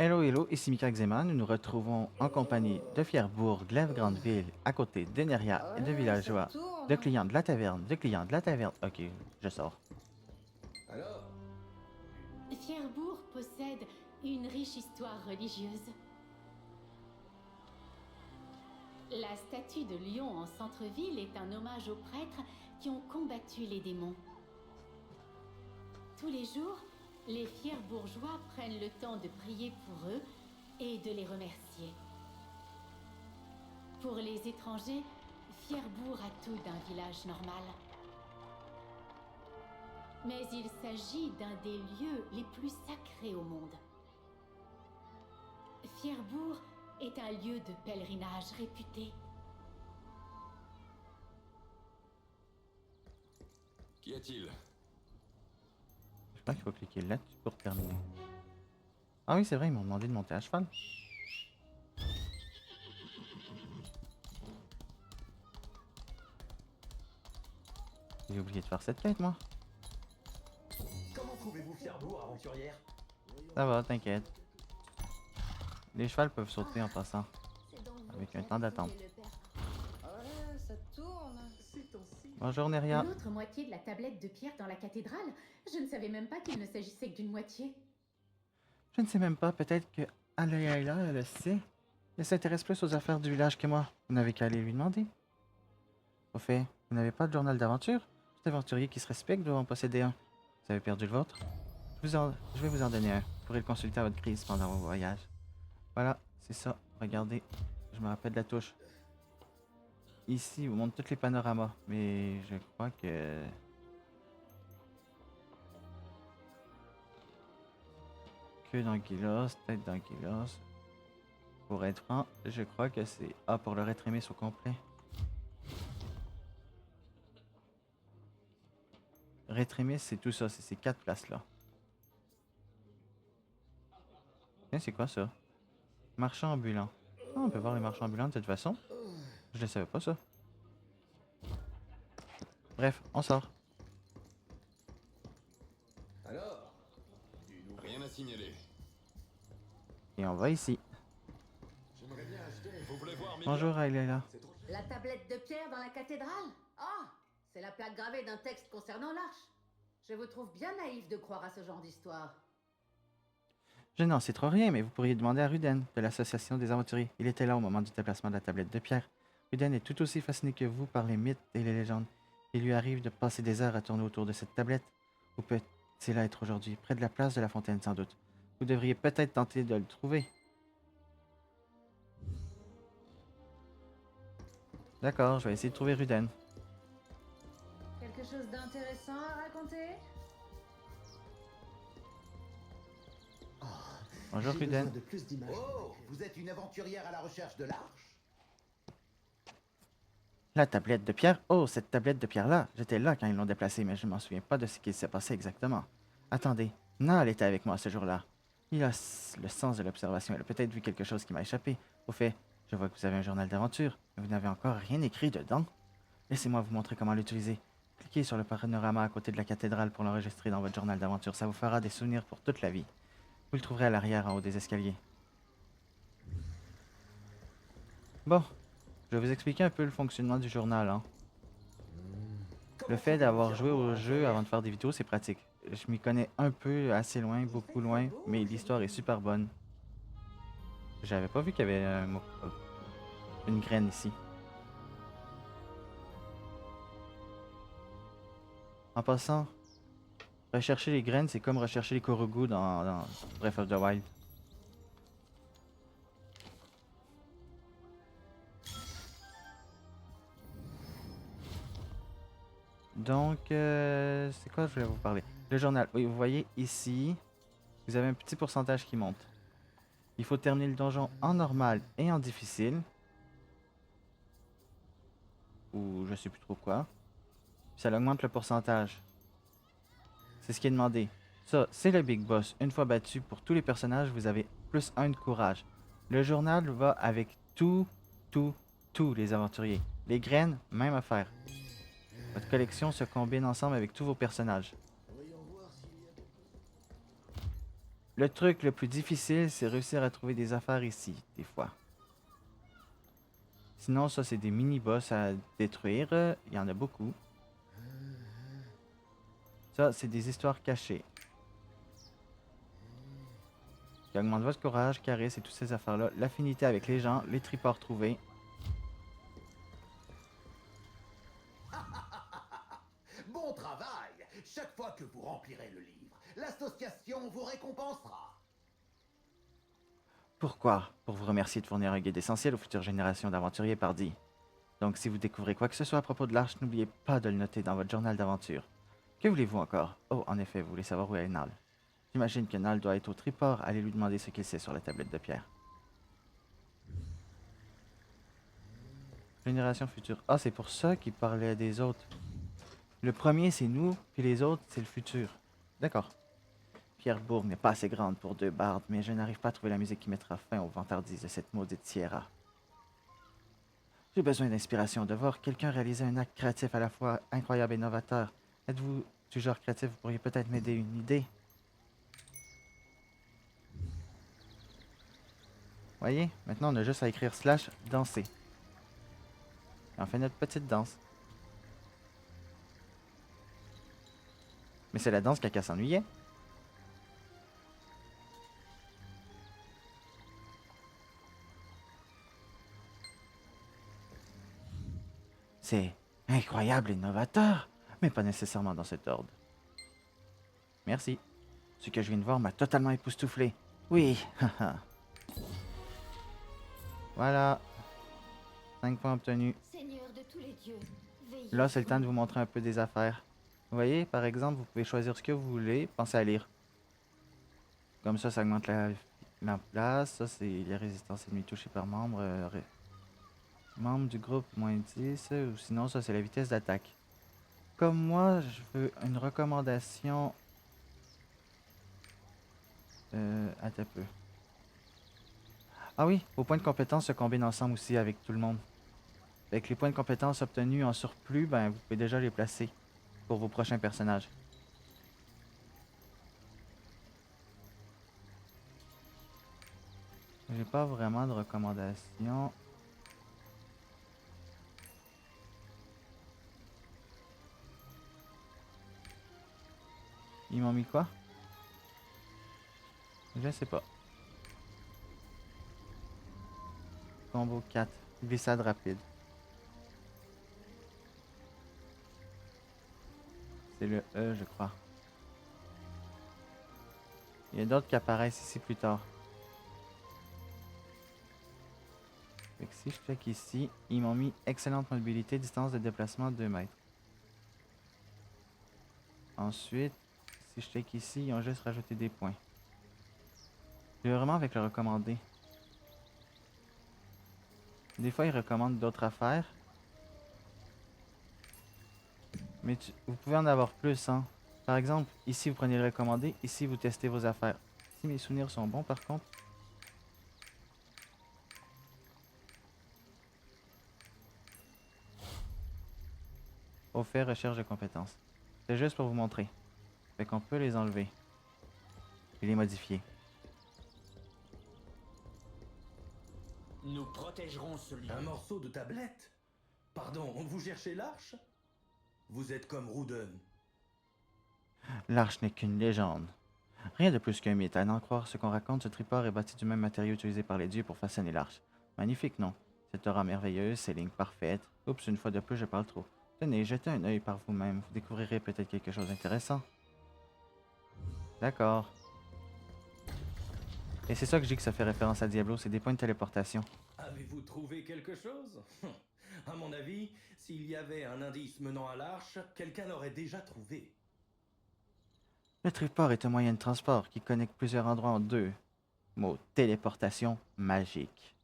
Hello, hello, ici Mika Xema. Nous nous retrouvons en compagnie de Fierbourg, Glaive Grandeville, à côté de Neria et de Ouais, ça villageois, de tourne. clients de la taverne, de clients de la taverne. Ok, je sors. Alors, Fierbourg possède une riche histoire religieuse. La statue de lion en centre-ville est un hommage aux prêtres qui ont combattu les démons. Tous les jours, les Fierbourgeois prennent le temps de prier pour eux et de les remercier. Pour les étrangers, Fierbourg a tout d'un village normal. Mais il s'agit d'un des lieux les plus sacrés au monde. Fierbourg est un lieu de pèlerinage réputé. Qu'y a-t-il? Je crois qu'il faut cliquer là-dessus pour terminer. Ah oui, c'est vrai, ils m'ont demandé de monter à cheval. J'ai oublié de faire cette quête, moi. Comment trouvez-vous Fierbourg, aventurière? Ça va, t'inquiète. Les chevals peuvent sauter en passant, avec un temps d'attente. ouais, ça tourne. Ces temps-ci. Bonjour Neria. L'autre moitié de la tablette de pierre dans la cathédrale, je ne savais même pas qu'il ne s'agissait que d'une moitié. Je ne sais même pas, peut-être que Alayla, elle le sait. Elle s'intéresse plus aux affaires du village que moi. Vous n'avez qu'à aller lui demander. Au fait, vous n'avez pas de journal d'aventure? Tout aventurier qui se respecte doit en posséder un. Vous avez perdu le vôtre? Je vais vous en donner un. Vous pourrez le consulter à votre crise pendant vos voyages. Voilà, c'est ça. Regardez, je me rappelle de la touche. Ici, vous montre tous les panoramas, mais je crois que... Que d'Anguilos, tête d'Anguilos. Pour être franc, je crois que c'est A pour le rétrémis au complet. Rétrémis, c'est tout ça, c'est ces quatre places-là. Tiens, c'est quoi ça? Marchand ambulant. Ah, on peut voir les marchands ambulants de toute façon. Je ne savais pas ça. Bref, on sort. Alors, Rien à signaler. Et on va ici. j'aimerais bien acheter. Vous voulez voir mes Bonjour Aylela. C'est trop La tablette de pierre dans la cathédrale? Ah, c'est la plaque gravée d'un texte concernant l'arche. Je vous trouve bien naïf de croire à ce genre d'histoire. Je n'en sais trop rien, mais vous pourriez demander à Ruden, de l'association des aventuriers. Il était là au moment du déplacement de la tablette de pierre. Ruden est tout aussi fasciné que vous par les mythes et les légendes. Il lui arrive de passer des heures à tourner autour de cette tablette. Où peut-il être aujourd'hui? Près de la place de la fontaine, sans doute. Vous devriez peut-être tenter de le trouver. D'accord, je vais essayer de trouver Ruden. Quelque chose d'intéressant à raconter? Bonjour J'ai besoin Ruden. de plus d'images. Oh, vous êtes une aventurière à la recherche de l'arche? La tablette de pierre? Oh, cette tablette de pierre-là. J'étais là quand ils l'ont déplacée, mais je ne m'en souviens pas de ce qui s'est passé exactement. Attendez, Nal était avec moi ce jour-là. Il a le sens de l'observation. Elle a peut-être vu quelque chose qui m'a échappé. Au fait, je vois que vous avez un journal d'aventure, mais vous n'avez encore rien écrit dedans. Laissez-moi vous montrer comment l'utiliser. Cliquez sur le panorama à côté de la cathédrale pour l'enregistrer dans votre journal d'aventure. Ça vous fera des souvenirs pour toute la vie. Vous le trouverez à l'arrière, en haut des escaliers. Bon, je vais vous expliquer un peu le fonctionnement du journal. Hein. Le fait d'avoir joué au jeu avant de faire des vidéos, c'est pratique. Je m'y connais un peu, assez loin, beaucoup loin, mais l'histoire est super bonne. J'avais pas vu qu'il y avait une graine ici. En passant, rechercher les graines, c'est comme rechercher les Korugu dans Breath of the Wild. Donc, c'est quoi je voulais vous parler? Le journal. Oui, vous voyez ici, vous avez un petit pourcentage qui monte. Il faut terminer le donjon en normal et en difficile. Ou je sais plus trop quoi. Puis ça augmente le pourcentage. C'est ce qui est demandé. Ça, c'est le Big Boss. Une fois battu pour tous les personnages, vous avez plus 1 de courage. Le journal va avec tous les aventuriers. Les graines, même affaire. Votre collection se combine ensemble avec tous vos personnages. Voyons voir s'il y a quelque chose. Le truc le plus difficile, c'est réussir à trouver des affaires ici, des fois. Sinon, ça, c'est des mini-boss à détruire. Il y en a beaucoup. Ça, c'est des histoires cachées. Qui augmentent votre courage, charisme et toutes ces affaires-là. L'affinité avec les gens, les triports trouvés. Bon travail! Chaque fois que vous remplirez le livre, l'association vous récompensera. Pourquoi? Pour vous remercier de fournir un guide essentiel aux futures générations d'aventuriers pardi. Donc, si vous découvrez quoi que ce soit à propos de l'Arche, n'oubliez pas de le noter dans votre journal d'aventure. Que voulez-vous encore? Oh, en effet, vous voulez savoir où est Nal. J'imagine que Nal doit être au triport. Allez lui demander ce qu'il sait sur la tablette de pierre. Génération future. Ah, c'est pour ça qu'il parlait des autres. Le premier, c'est nous, puis les autres, c'est le futur. D'accord. Pierrebourg n'est pas assez grande pour 2 bardes, mais je n'arrive pas à trouver la musique qui mettra fin aux vantardises de cette maudite Sierra. J'ai besoin d'inspiration, de voir quelqu'un réaliser un acte créatif à la fois incroyable et novateur. Êtes-vous du genre créatif? Vous pourriez peut-être m'aider une idée. Voyez, maintenant on a juste à écrire / danser. Et on fait notre petite danse. Mais c'est la danse Caca s'ennuyait. C'est incroyable et novateur, mais pas nécessairement dans cet ordre. Merci. Ce que je viens de voir m'a totalement époustouflé. Oui, haha. Voilà. 5 points obtenus. Seigneur de tous les dieux, veillez Là, c'est le sur temps de nous. vous montrer un peu des affaires. Vous voyez, par exemple, vous pouvez choisir ce que vous voulez. Pensez à lire. Comme ça augmente la place. Ça, c'est les résistances ennemies touchées par membre. Membre du groupe, -10. Ou sinon, ça, c'est la vitesse d'attaque. Comme moi, je veux une recommandation. Attends un peu. Ah oui, vos points de compétence se combinent ensemble aussi avec tout le monde. Avec les points de compétence obtenus en surplus, ben, vous pouvez déjà les placer pour vos prochains personnages. J'ai pas vraiment de recommandations. Ils m'ont mis quoi? Je sais pas. Combo 4. Glissade rapide. C'est le E, je crois. Il y a d'autres qui apparaissent ici plus tard. Fait que si je check ici, ils m'ont mis excellente mobilité, distance de déplacement 2 mètres. Ensuite, si je check ici, ils ont juste rajouté des points. Je vais vraiment avec le recommandé. Des fois, ils recommandent d'autres affaires. Mais vous pouvez en avoir plus, hein. Par exemple, ici, vous prenez le recommandé. Ici, vous testez vos affaires. Si mes souvenirs sont bons, par contre. Au fait, recherche de compétences. C'est juste pour vous montrer. Fait qu'on peut les enlever. Et les modifier. Nous protégerons ce lieu. Un morceau de tablette? Pardon, vous cherchez l'arche? Vous êtes comme Rouden. L'arche n'est qu'une légende. Rien de plus qu'un mythe. À n'en croire ce qu'on raconte, ce triport est bâti du même matériau utilisé par les dieux pour façonner l'arche. Magnifique, non? Cette aura merveilleuse, ces lignes parfaites. Oups, une fois de plus, je parle trop. Tenez, jetez un œil par vous-même. Vous découvrirez peut-être quelque chose d'intéressant. D'accord. Et c'est ça que je dis que ça fait référence à Diablo, c'est des points de téléportation. Avez-vous trouvé quelque chose? À mon avis, s'il y avait un indice menant à l'arche, quelqu'un l'aurait déjà trouvé. Le triport est un moyen de transport qui connecte plusieurs endroits en deux. Mot téléportation magique.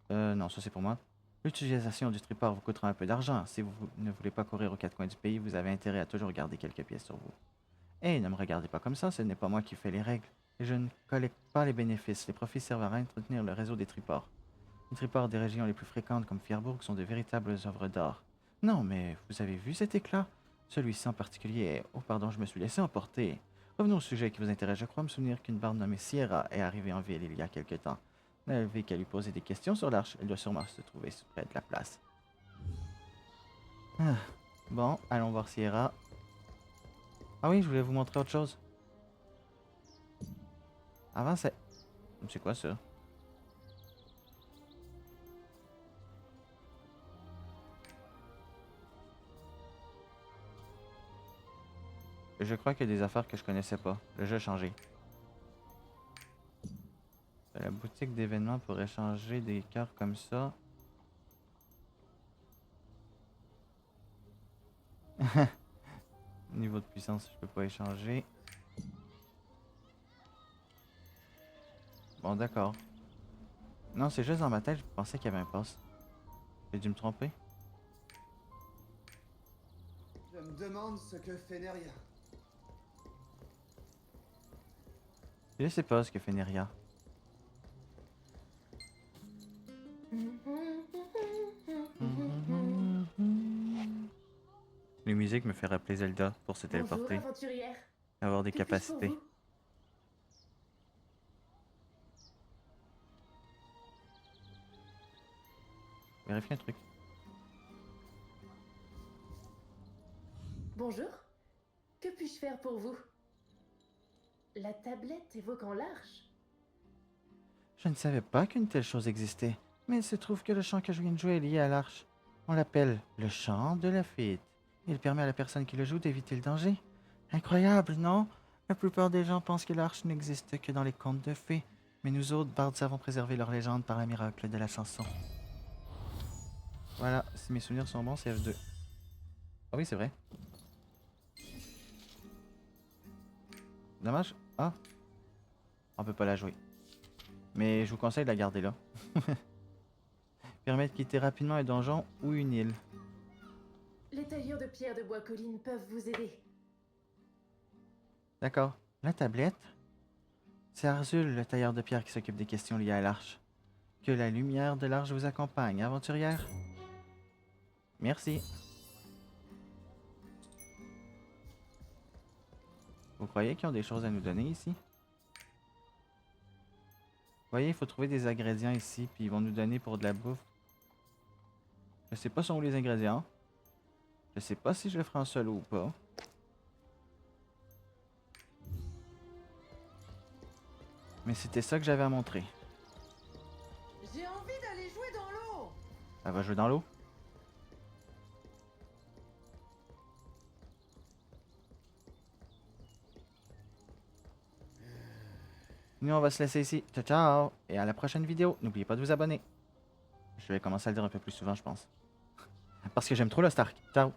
Non, ça c'est pour moi. L'utilisation du triport vous coûtera un peu d'argent. Si vous ne voulez pas courir aux 4 coins du pays, vous avez intérêt à toujours garder quelques pièces sur vous. Et ne me regardez pas comme ça, ce n'est pas moi qui fais les règles. Et je ne collecte pas les bénéfices. Les profits servent à entretenir le réseau des triports. Les triports des régions les plus fréquentes comme Fierbourg sont de véritables œuvres d'art. Non, mais vous avez vu cet éclat? Celui-ci en particulier est... Oh pardon, je me suis laissé emporter. Revenons au sujet qui vous intéresse. Je crois me souvenir qu'une barde nommée Sierra est arrivée en ville il y a quelque temps. On n'avait qu'à lui poser des questions sur l'arche. Elle doit sûrement se trouver près de la place. Ah. Bon, allons voir Sierra. Ah oui, je voulais vous montrer autre chose. Avant, c'est... C'est quoi ça? Je crois qu'il y a des affaires que je connaissais pas. Le jeu a changé. La boutique d'événements pour échanger des cœurs comme ça. Niveau de puissance, je peux pas échanger. Bon, d'accord. Non, c'est juste dans ma tête, je pensais qu'il y avait un pass. J'ai dû me tromper. Je me demande ce que fait Neria. Je sais pas ce que fait Neria. Les musiques me fait rappeler Zelda pour se téléporter, aventurière. avoir des Que puis-je pour capacités. vous? Vérifie un truc. Bonjour. Que puis-je faire pour vous? La tablette évoquant l'arche. Je ne savais pas qu'une telle chose existait, mais il se trouve que le chant que je viens de jouer est lié à l'arche. On l'appelle le chant de la fête. Il permet à la personne qui le joue d'éviter le danger. Incroyable, non? La plupart des gens pensent que l'arche n'existe que dans les contes de fées, mais nous autres bardes savons préserver leur légende par un miracle de la chanson. Voilà, si mes souvenirs sont bons, c'est F2. Ah oui, c'est vrai. Dommage. Ah. On peut pas la jouer. Mais je vous conseille de la garder là. Permet de quitter rapidement un donjon ou une île. Les tailleurs de pierre de bois colline peuvent vous aider. D'accord. La tablette? C'est Arzul, le tailleur de pierre, qui s'occupe des questions liées à l'arche. Que la lumière de l'arche vous accompagne, aventurière. Merci. Vous croyez qu'ils ont des choses à nous donner ici? Vous voyez, il faut trouver des ingrédients ici, puis ils vont nous donner pour de la bouffe. Je sais pas sont où les ingrédients. Je sais pas si je le ferai en solo ou pas. Mais c'était ça que j'avais à montrer. J'ai envie d'aller jouer dans l'eau. Elle va jouer dans l'eau? Nous, on va se laisser ici. Ciao, ciao! Et à la prochaine vidéo. N'oubliez pas de vous abonner. Je vais commencer à le dire un peu plus souvent, je pense. Parce que j'aime trop le Stark. Ciao!